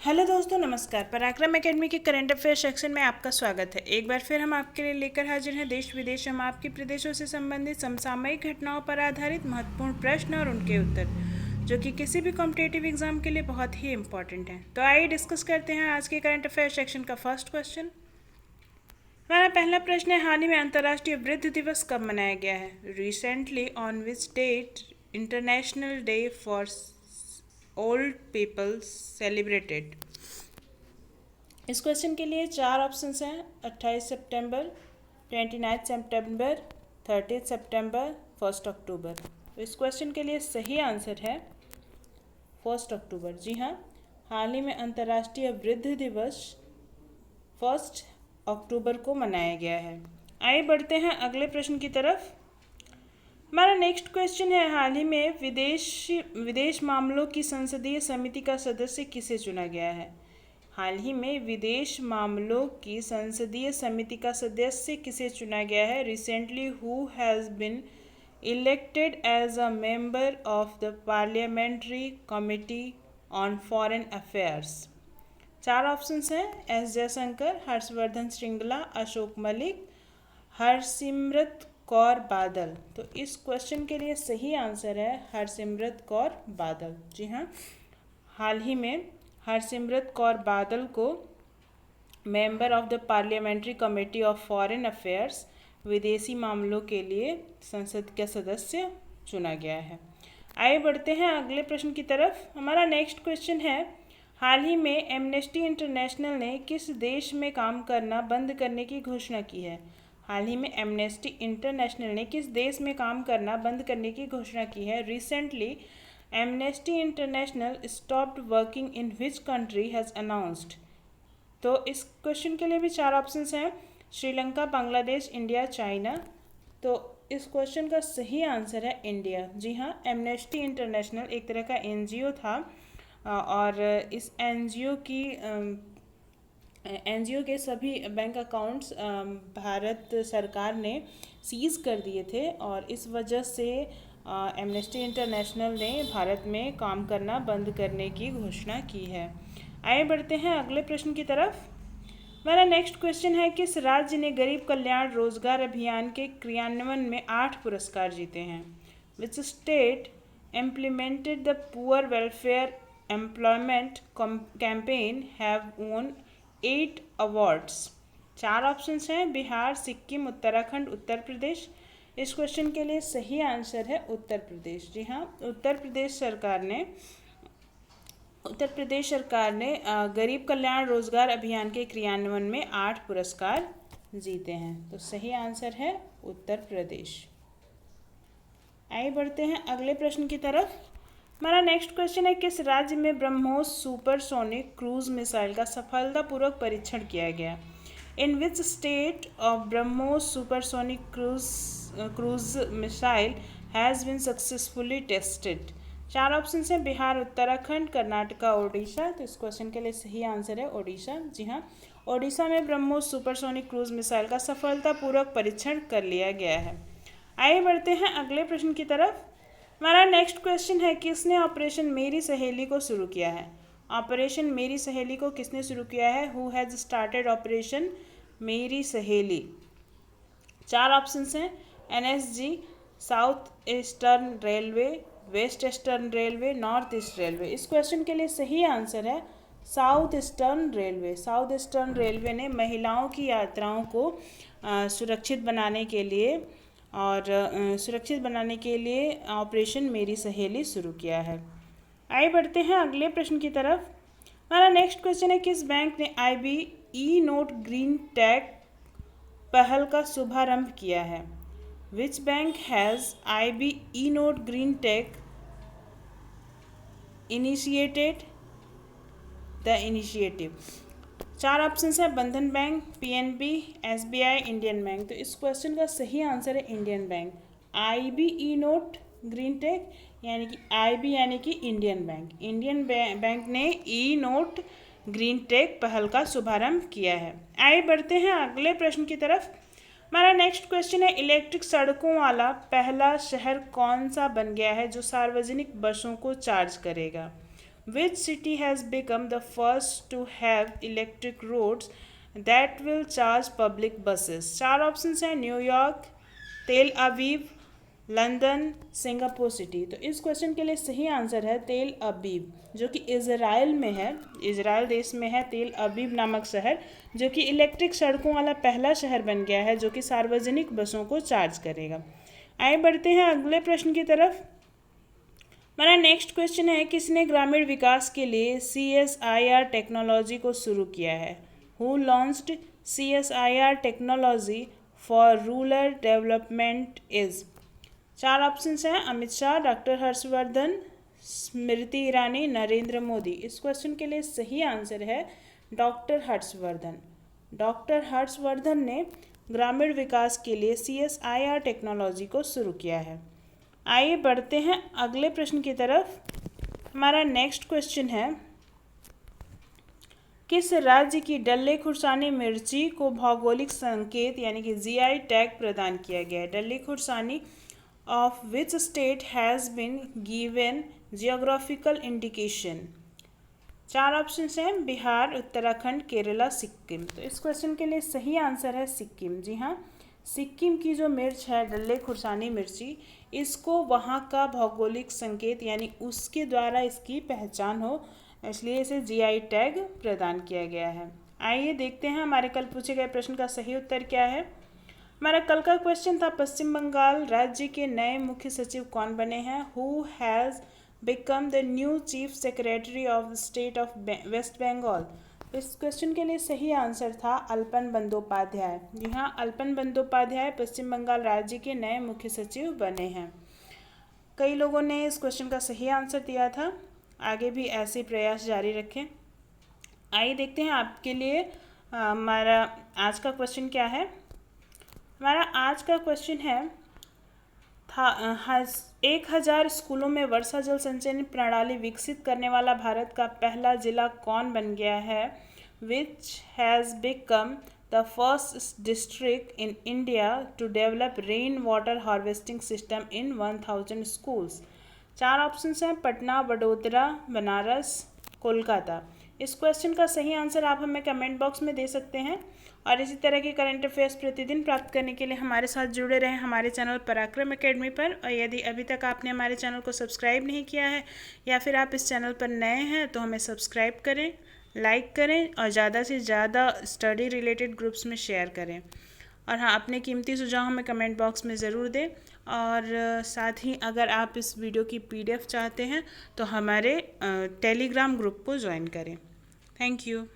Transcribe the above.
Hello दोस्तों, नमस्कार। पराक्रम एकेडमी के करंट अफेयर सेक्शन में आपका स्वागत है। एक बार फिर हम आपके लिए लेकर हाजिर हैं देश विदेश एवं आपके प्रदेशों से संबंधित समसामयिक घटनाओं पर आधारित महत्वपूर्ण प्रश्न और उनके उत्तर, जो कि किसी भी कॉम्पिटेटिव एग्जाम के लिए बहुत ही इंपॉर्टेंट हैं। तो आइए डिस्कस करते हैं आज के करंट अफेयर सेक्शन का फर्स्ट क्वेश्चन। हमारा पहला प्रश्न है, हाल ही में अंतर्राष्ट्रीय वृद्ध दिवस कब मनाया गया है? Recently on which date international day for old people celebrated? इस क्वेश्चन के लिए चार ऑप्शंस हैं: 28 सितंबर, 29 सितंबर, 30 सितंबर, 1 अक्टूबर। तो इस क्वेश्चन के लिए सही आंसर है 1 अक्टूबर। जी हाँ, हाल ही में अंतर्राष्ट्रीय वृद्ध दिवस 1 अक्टूबर को मनाया गया है। आइए बढ़ते हैं अगले प्रश्न की तरफ। हमारा नेक्स्ट क्वेश्चन है, हाल ही में विदेश मामलों की संसदीय समिति का सदस्य किसे चुना गया है? हाल ही में विदेश मामलों की संसदीय समिति का सदस्य किसे चुना गया है? Recently who has been elected as a member of the parliamentary committee on foreign affairs? चार ऑप्शंस हैं: एस जयशंकर, हर्षवर्धन श्रृंगला, अशोक मलिक, हरसिमरत कौर बादल। तो इस क्वेश्चन के लिए सही आंसर है हरसिमरत कौर बादल। जी हाँ, हाल ही में हरसिमरत कौर बादल को member of the parliamentary committee of foreign affairs, विदेशी मामलों के लिए संसद का सदस्य चुना गया है। आइए बढ़ते हैं अगले प्रश्न की तरफ। हमारा नेक्स्ट क्वेश्चन है, हाल ही में एमनेस्टी इंटरनेशनल ने किस देश में काम करना बंद करने की घोषणा की है? हाल ही में एमनेस्टी इंटरनेशनल ने किस देश में काम करना बंद करने की घोषणा की है? Recently amnesty international stopped working in which country has announced? तो इस क्वेश्चन के लिए भी चार ऑप्शंस हैं: श्रीलंका, बांग्लादेश, इंडिया, चाइना। तो इस क्वेश्चन का सही आंसर है इंडिया। जी हाँ, एमनेस्टी इंटरनेशनल एक तरह का एनजीओ था और इस एनजीओ के सभी बैंक अकाउंट्स भारत सरकार ने सीज़ कर दिए थे और इस वजह से एमनेस्टी इंटरनेशनल ने भारत में काम करना बंद करने की घोषणा की है। आइए बढ़ते हैं अगले प्रश्न की तरफ। मेरा नेक्स्ट क्वेश्चन है, किस राज्य ने गरीब कल्याण रोजगार अभियान के क्रियान्वयन में 8 पुरस्कार जीते हैं? Which state implemented the poor welfare employment campaign have won 8 awards? चार ऑप्शंस हैं: बिहार, सिक्किम, उत्तराखंड, उत्तर प्रदेश। इस क्वेश्चन के लिए सही आंसर है उत्तर प्रदेश। जी हाँ, उत्तर प्रदेश सरकार ने गरीब कल्याण रोजगार अभियान के क्रियान्वयन में 8 पुरस्कार जीते हैं। तो सही आंसर है उत्तर प्रदेश। आइए बढ़ते हैं अगले प्रश्न की तरफ। हमारा नेक्स्ट क्वेश्चन है, किस राज्य में ब्रह्मोस सुपरसोनिक क्रूज मिसाइल का सफलतापूर्वक परीक्षण किया गया? In which state of BrahMos supersonic cruise missile has been successfully tested? चार ऑप्शन हैं: बिहार, उत्तराखंड, कर्नाटका, ओडिशा। तो इस क्वेश्चन के लिए सही आंसर है ओडिशा। जी हाँ, ओडिशा में ब्रह्मोस सुपरसोनिक क्रूज मिसाइल का सफलतापूर्वक परीक्षण कर लिया गया है। आइए बढ़ते हैं अगले प्रश्न की तरफ। हमारा नेक्स्ट क्वेश्चन है, किसने ऑपरेशन मेरी सहेली को शुरू किया है? ऑपरेशन मेरी सहेली को किसने शुरू किया है? हु हैज़ स्टार्टेड ऑपरेशन मेरी सहेली? चार ऑप्शंस हैं: NSG, South Eastern Railway, West Eastern Railway, North East Railway. इस क्वेश्चन के लिए सही आंसर है South Eastern Railway. South Eastern Railway ने महिलाओं की यात्राओं को सुरक्षित बनाने के लिए ऑपरेशन मेरी सहेली शुरू किया है। आइए बढ़ते हैं अगले प्रश्न की तरफ। हमारा नेक्स्ट क्वेश्चन है, किस बैंक ने IB ई-नोट ग्रीन टैग पहल का शुभारंभ किया है? Which bank has IB e note green tag initiated the initiative? चार ऑप्शन है: Bandhan bank, PNB, SBI, Indian bank. तो इस क्वेश्चन का सही आंसर है Indian bank. IB e note green tag यानी कि IB यानी कि इंडियन बैंक। इंडियन बैंक ने ई-नोट ग्रीन टैग पहल का शुभारंभ किया है। आइए बढ़ते हैं अगले प्रश्न की तरफ। हमारा नेक्स्ट क्वेश्चन है, इलेक्ट्रिक सड़कों वाला पहला शहर कौन सा बन गया है जो सार्वजनिक बसों को चार्ज करेगा? Which city has become the first to have electric roads that will charge public buses? चार ऑप्शंस हैं, न्यूयॉर्क, तेल अवीव, लंदन, सिंगापुर सिटी। तो इस क्वेश्चन के लिए सही आंसर है तेल अवीव, जो कि इज़राइल में है, इज़राइल देश में है तेल अवीव नामक शहर, जो कि इलेक्ट्रिक सड़कों वाला पहला शहर बन गया है जो कि सार्वजनिक बसों को चार्ज करेगा। आइए बढ़ते हैं अगले प्रश्न की तरफ। हमारा नेक्स्ट क्वेश्चन है, किसने ग्रामीण विकास के लिए CSIR टेक्नोलॉजी को शुरू किया है? Who launched CSIR technology for rural development is? चार ऑप्शंस हैं, अमित शाह, डॉक्टर हर्षवर्धन, स्मृति ईरानी, नरेंद्र मोदी। इस क्वेश्चन के लिए सही आंसर है डॉक्टर हर्षवर्धन। डॉक्टर हर्षवर्धन ने ग्रामीण विकास के लिए CSIR टेक्नोलॉजी को शुरू किया है। आइए बढ़ते हैं अगले प्रश्न की तरफ। हमारा नेक्स्ट क्वेश्चन है, किस राज्य की डल्ले खुर्सानी मिर्ची को भौगोलिक संकेत यानी कि GI टैग प्रदान किया गया है? डल्ले खुर्सानी of which state has been given geographical indication? चार ऑप्शंस हैं, बिहार, उत्तराखंड, केरला, सिक्किम। तो इस क्वेश्चन के लिए सही आंसर है सिक्किम। जी हाँ, सिक्किम की जो मिर्च है डल्ले खुर्सानी मिर्ची, इसको वहाँ का भौगोलिक संकेत यानी उसके द्वारा इसकी पहचान हो, इसलिए इसे GI टैग प्रदान किया गया है। आइए देखते हैं हमारे कल पूछे गए प्रश्न का सही उत्तर क्या है। हमारा कल का क्वेश्चन था, पश्चिम बंगाल राज्य के नए मुख्य सचिव कौन बने हैं? Who has become the new chief secretary of the state of West Bengal? इस क्वेश्चन के लिए सही आंसर था अल्पन बंदोपाध्याय। जी हाँ, अल्पन बंदोपाध्याय पश्चिम बंगाल राज्य के नए मुख्य सचिव बने हैं। कई लोगों ने इस क्वेश्चन का सही आंसर दिया था। आगे भी ऐसे प्रयास जारी रखें। आइए देखते हैं आपके लिए हमारा आज का क्वेश्चन क्या है। हमारा आज का क्वेश्चन है, 1000 स्कूलों में वर्षा जल संचयन प्रणाली विकसित करने वाला भारत का पहला जिला कौन बन गया है? Which has become the first district in India to develop rain water harvesting system in 1000 schools? चार ऑप्शंस हैं, पटना, वडोदरा, बनारस, कोलकाता। इस क्वेश्चन का सही आंसर आप हमें कमेंट बॉक्स में दे सकते हैं। और इसी तरह के करंट अफेयर्स प्रतिदिन प्राप्त करने के लिए हमारे साथ जुड़े रहें हमारे चैनल पराक्रम एकेडमी पर। और यदि अभी तक आपने हमारे चैनल को सब्सक्राइब नहीं किया है या फिर आप इस चैनल पर नए हैं तो हमें सब्सक्राइब करें, लाइक करें और ज़्यादा से ज़्यादा स्टडी रिलेटेड ग्रुप्स में शेयर करें। और हाँ, अपने कीमती सुझाव हमें कमेंट बॉक्स में ज़रूर दें। और साथ ही अगर आप इस वीडियो की PDF चाहते हैं तो हमारे टेलीग्राम ग्रुप को ज्वाइन करें। Thank you.